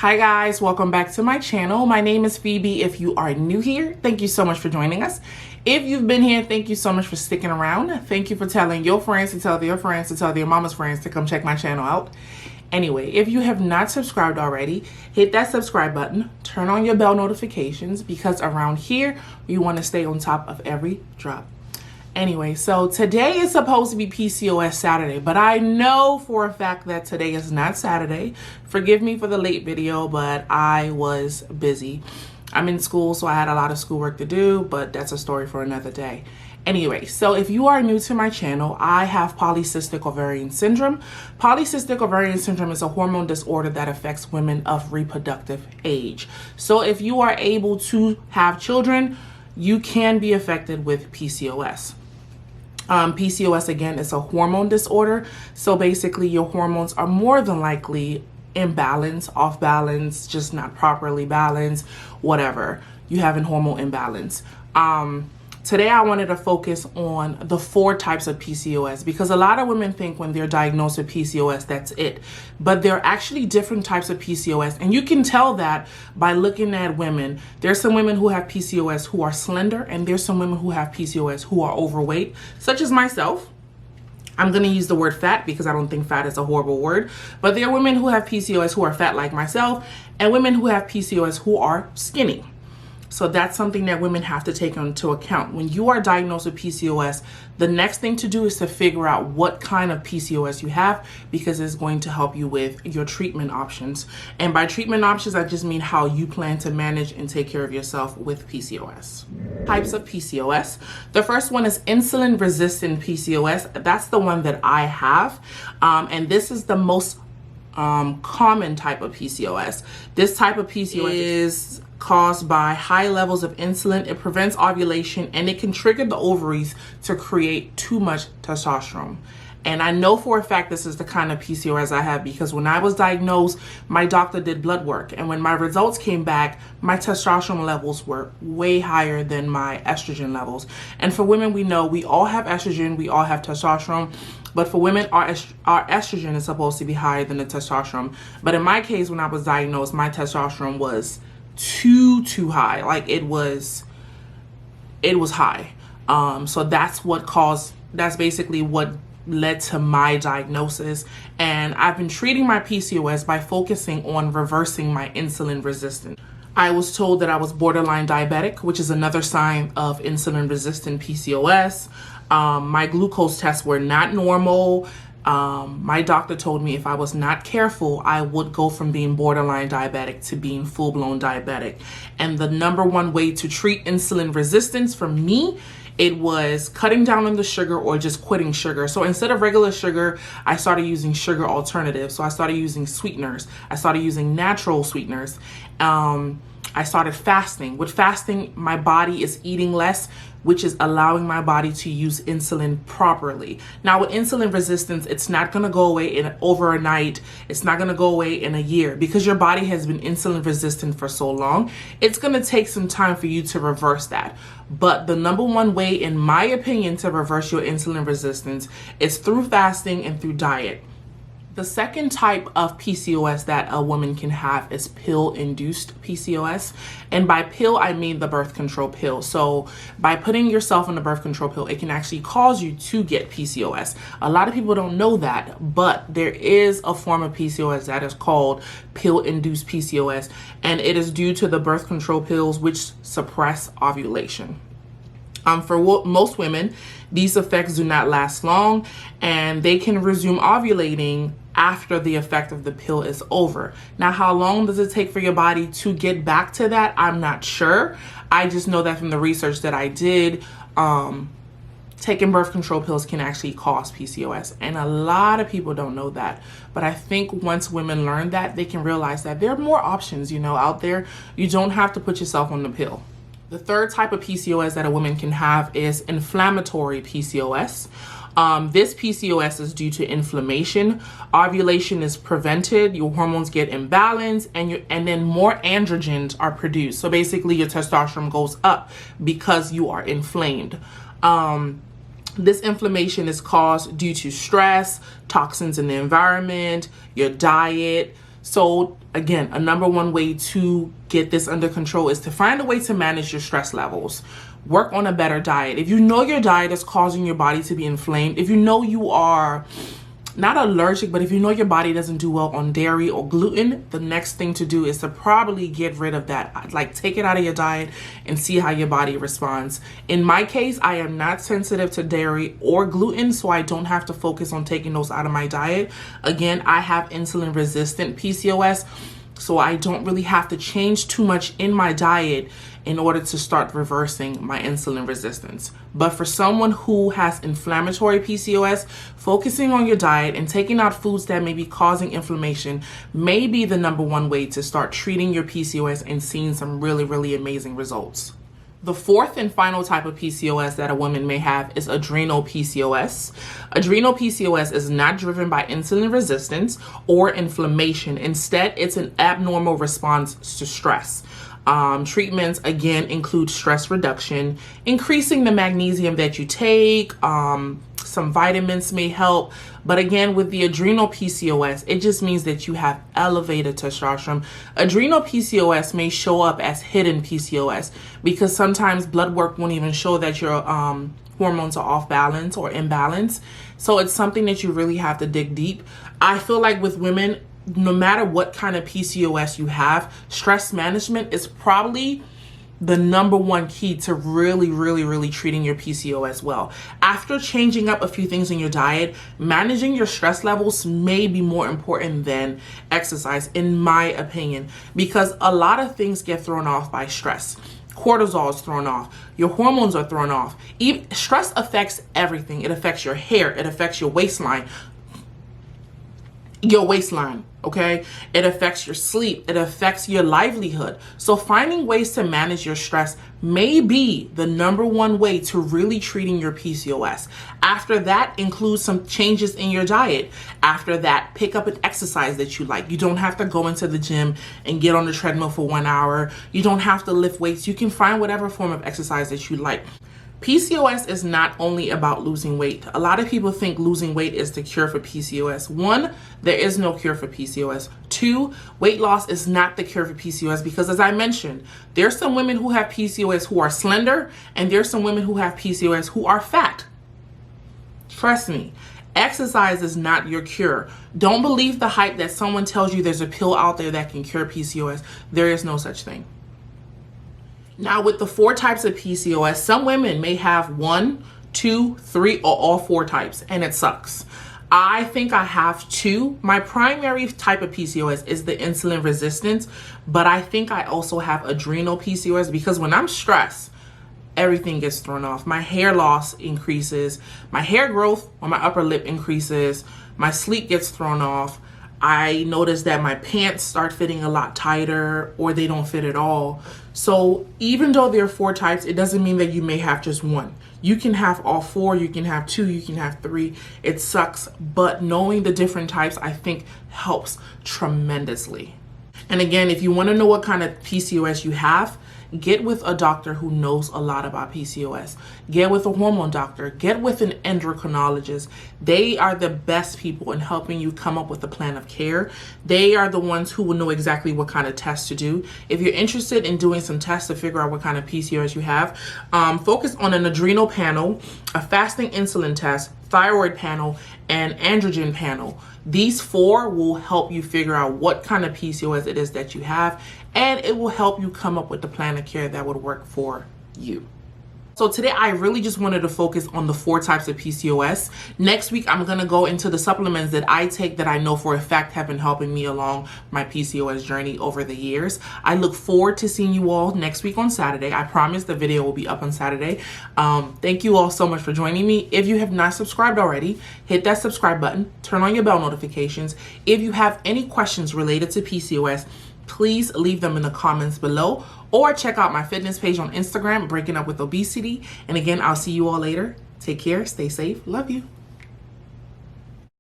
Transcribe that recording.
Hi guys, welcome back to my channel. My name is Phoebe. If you are new here, thank you so much for joining us. If you've been here, thank you so much for sticking around. Thank you for telling your friends to tell their friends to tell their mama's friends to come check my channel out. Anyway, if you have not subscribed already, hit that subscribe button, turn on your bell notifications, because around here, we want to stay on top of every drop. Anyway, so today is supposed to be PCOS Saturday, but I know for a fact that today is not Saturday. Forgive me for the late video, but I was busy. I'm in school, so I had a lot of schoolwork to do, but that's a story for another day. Anyway, so if you are new to my channel, I have polycystic ovarian syndrome. Polycystic ovarian syndrome is a hormone disorder that affects women of reproductive age. So if you are able to have children, you can be affected with PCOS. PCOS, again, is a hormone disorder. So basically your hormones are more than likely imbalanced, off balance, just not properly balanced, whatever. You have a hormone imbalance. Today I wanted to focus on the 4 types of PCOS, because a lot of women think when they're diagnosed with PCOS, that's it. But there are actually different types of PCOS, and you can tell that by looking at women. There's some women who have PCOS who are slender, and there's some women who have PCOS who are overweight, such as myself. I'm going to use the word fat because I don't think fat is a horrible word. But there are women who have PCOS who are fat like myself, and women who have PCOS who are skinny. So that's something that women have to take into account. When you are diagnosed with PCOS, the next thing to do is to figure out what kind of PCOS you have, because it's going to help you with your treatment options. And by treatment options, I just mean how you plan to manage and take care of yourself with PCOS. Types of PCOS. The first one is insulin resistant PCOS. That's the one that I have. And this is the most common type of PCOS. This type of PCOS is caused by high levels of insulin. It prevents ovulation, and it can trigger the ovaries to create too much testosterone. And I know for a fact this is the kind of PCOS I have, because when I was diagnosed, my doctor did blood work, and when my results came back, my testosterone levels were way higher than my estrogen levels. And for women, we know we all have estrogen, we all have testosterone. But for women, our estrogen is supposed to be higher than the testosterone. But in my case, when I was diagnosed, my testosterone was too high. Like it was high. So that's basically what led to my diagnosis. And I've been treating my PCOS by focusing on reversing my insulin resistance. I was told that I was borderline diabetic, which is another sign of insulin resistant PCOS. My glucose tests were not normal. My doctor told me if I was not careful, I would go from being borderline diabetic to being full-blown diabetic. And the number one way to treat insulin resistance for me, it was cutting down on the sugar or just quitting sugar. So instead of regular sugar, I started using sugar alternatives. So I started using sweeteners. I started using natural sweeteners. I started fasting. With fasting, my body is eating less, which is allowing my body to use insulin properly. Now with insulin resistance, it's not gonna go away overnight. It's not gonna go away in a year, because your body has been insulin resistant for so long. It's gonna take some time for you to reverse that. But the number one way, in my opinion, to reverse your insulin resistance is through fasting and through diet. The second type of PCOS that a woman can have is pill-induced PCOS. And by pill, I mean the birth control pill. So by putting yourself on the birth control pill, it can actually cause you to get PCOS. A lot of people don't know that, but there is a form of PCOS that is called pill-induced PCOS. And it is due to the birth control pills, which suppress ovulation. For most women, these effects do not last long, and they can resume ovulating after the effect of the pill is over. Now, how long does it take for your body to get back to that? I'm not sure. I just know that from the research that I did, taking birth control pills can actually cause PCOS. And a lot of people don't know that. But I think once women learn that, they can realize that there are more options, out there. You don't have to put yourself on the pill. The third type of PCOS that a woman can have is inflammatory PCOS. This PCOS is due to inflammation. Ovulation is prevented, your hormones get imbalanced, and then more androgens are produced. So basically your testosterone goes up because you are inflamed. This inflammation is caused due to stress, toxins in the environment, your diet, So again, a number one way to get this under control is to find a way to manage your stress levels. Work on a better diet. If you know your diet is causing your body to be inflamed, if you know you are not allergic, but if you know your body doesn't do well on dairy or gluten, the next thing to do is to probably get rid of that. Like, take it out of your diet and see how your body responds. In my case, I am not sensitive to dairy or gluten, so I don't have to focus on taking those out of my diet. Again, I have insulin resistant PCOS, so I don't really have to change too much in my diet in order to start reversing my insulin resistance. But for someone who has inflammatory PCOS, focusing on your diet and taking out foods that may be causing inflammation may be the number one way to start treating your PCOS and seeing some really, really amazing results. The fourth and final type of PCOS that a woman may have is adrenal PCOS. Adrenal PCOS is not driven by insulin resistance or inflammation. Instead, it's an abnormal response to stress. Treatments, again, include stress reduction, increasing the magnesium that you take. Some vitamins may help. But again, with the adrenal PCOS, it just means that you have elevated testosterone. Adrenal PCOS may show up as hidden PCOS because sometimes blood work won't even show that your hormones are off balance or imbalance. So it's something that you really have to dig deep. I feel like with women, no matter what kind of PCOS you have, stress management is probably the number one key to really treating your PCOS well. After changing up a few things in your diet, managing your stress levels may be more important than exercise, in my opinion, because a lot of things get thrown off by stress. Cortisol is thrown off. Your hormones are thrown off. Stress affects everything. It affects your hair. It affects your waistline. Okay? It affects your sleep. It affects your livelihood. So finding ways to manage your stress may be the number one way to really treating your PCOS. After that, include some changes in your diet. After that, pick up an exercise that you like. You don't have to go into the gym and get on the treadmill for 1 hour. You don't have to lift weights. You can find whatever form of exercise that you like. PCOS is not only about losing weight. A lot of people think losing weight is the cure for PCOS. 1, there is no cure for PCOS. 2, weight loss is not the cure for PCOS because, as I mentioned, there's some women who have PCOS who are slender, and there's some women who have PCOS who are fat. Trust me, exercise is not your cure. Don't believe the hype that someone tells you there's a pill out there that can cure PCOS. There is no such thing. Now, with the 4 types of PCOS, some women may have 1, 2, 3, or all 4 types, and it sucks. I think I have 2. My primary type of PCOS is the insulin resistance, but I think I also have adrenal PCOS because when I'm stressed, everything gets thrown off. My hair loss increases, my hair growth on my upper lip increases, my sleep gets thrown off. I notice that my pants start fitting a lot tighter or they don't fit at all. So even though there are 4 types, it doesn't mean that you may have just 1. You can have all 4, you can have 2, you can have 3. It sucks, but knowing the different types, I think, helps tremendously. And again, if you want to know what kind of PCOS you have, get with a doctor who knows a lot about PCOS. Get with a hormone doctor. Get with an endocrinologist. They are the best people in helping you come up with a plan of care. They are the ones who will know exactly what kind of tests to do. If you're interested in doing some tests to figure out what kind of PCOS you have, focus on an adrenal panel, a fasting insulin test, thyroid panel, and androgen panel. These 4 will help you figure out what kind of PCOS it is that you have, and it will help you come up with the plan of care that would work for you. So today I really just wanted to focus on the 4 types of PCOS. Next week, I'm gonna go into the supplements that I take that I know for a fact have been helping me along my PCOS journey over the years. I look forward to seeing you all next week on Saturday. I promise the video will be up on Saturday. Thank you all so much for joining me. If you have not subscribed already, hit that subscribe button, turn on your bell notifications. If you have any questions related to PCOS, please leave them in the comments below or check out my fitness page on Instagram, Breaking Up With Obesity. And again, I'll see you all later. Take care, stay safe, love you.